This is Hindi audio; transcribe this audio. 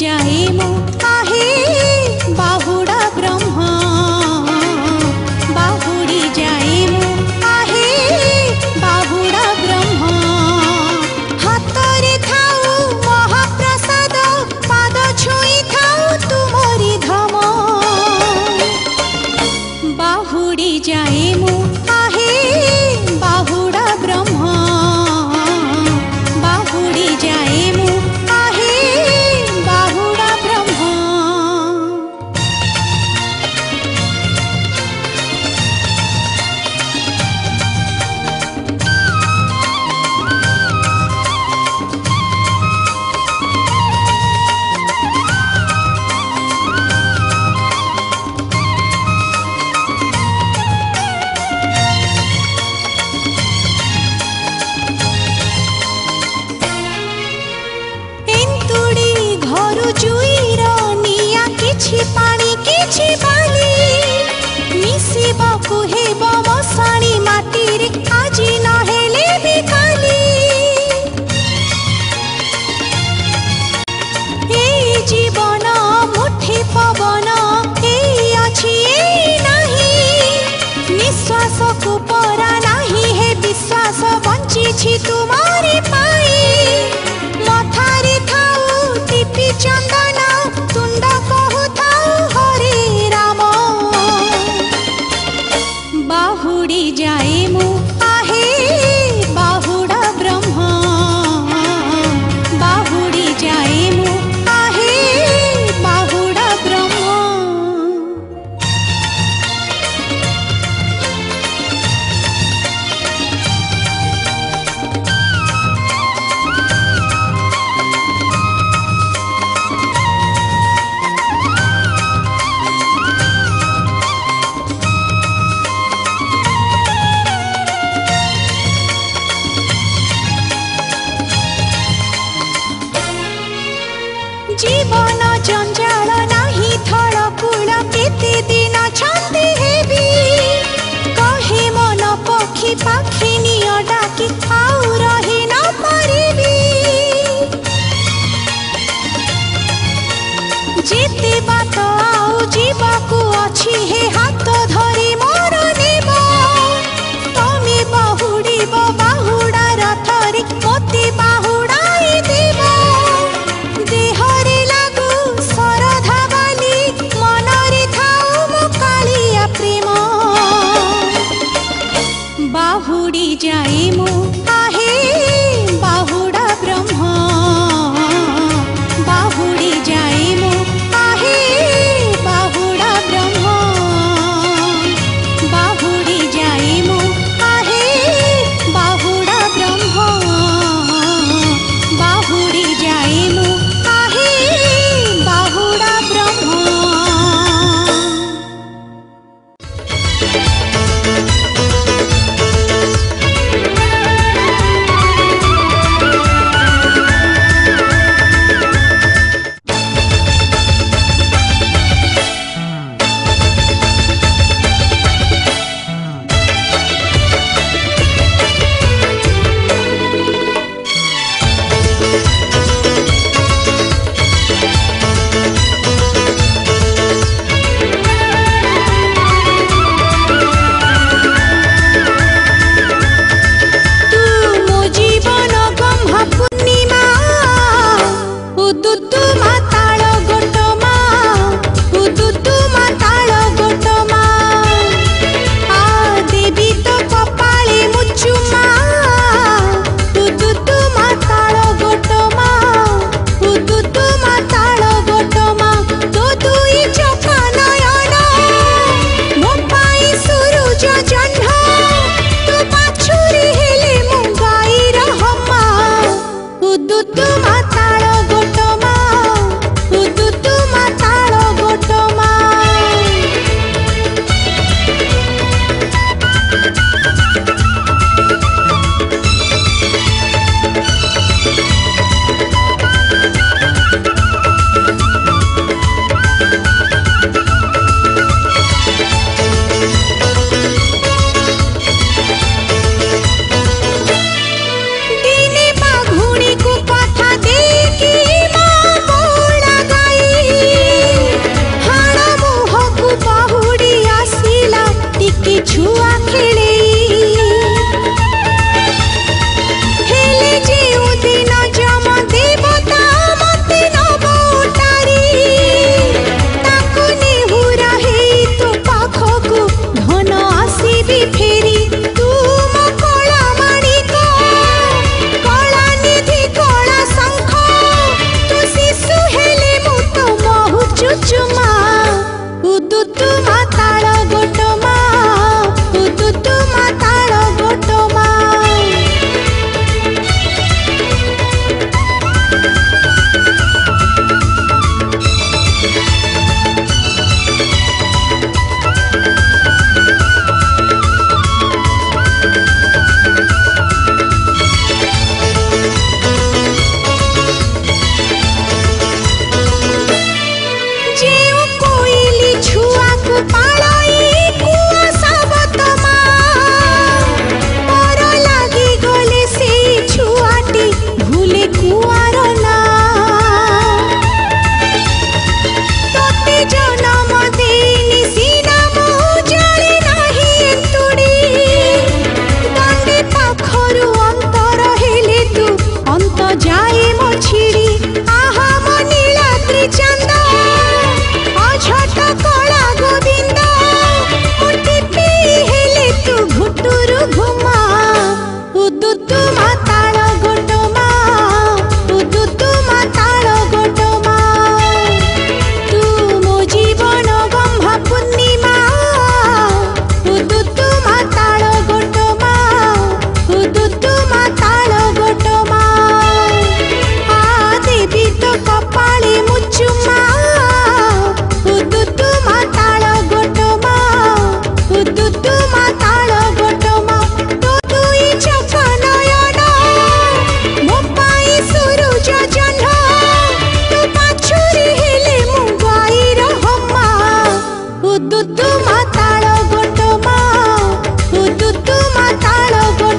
जाए मो आहे बाहुड़ा ब्रह्मा बाहुड़ी जाए मो आहे बाहुड़ा ब्रह्मा हातरे थाऊ महाप्रसाद पाद छुई थाऊ तुमरी धम बाहुड़ी जाए मो आहे बाहुड़ा ब्रह्मा बाहुड़ी जाए मो आहे बाहुड़ा ब्रह्मा। एंतुड़ी घरु जुईर निया किछि पानी किछि बाली मिसिबाकु हेब मशाणी माटीरे आजी नहेले भी काली ए जीवन मुठे पवन ए अछि ए नाही निश्वास को परा नाही हे विश्वास बंचिछि तुमारी पाई मथारे थाऊ टीपी चंदन तुंड कहु थाऊ हरे राम बाहुड़ी जाए मो आहे बाहुड़ा ब्रह्मा बाहुड़ी जाए मो आहे बाहुड़ा ब्रह्मा। जीवन जंजाल नाही थड़ कूल केते दिन छंदी हेबी कहे मन पक्षी पाखी निय डाकी आउ रही न पारिबी जेते बात आउ जीवाकू अछि हे हाथ धरी मोर नेब तमे बाहुड़ीब बाहुड़ा रथरे मते बाहुड़ाई देब देहरे लागू सरधा बाली मनरे थाऊ मो कालिया प्रेम बाहुड़ी जाए मो आहे बाहुड़ा ब्रह्मा बाहुड़ी जाए मो आहे बाहुड़ा ब्रह्मा। तू माताଳ गोट मा तू माताଳ गोट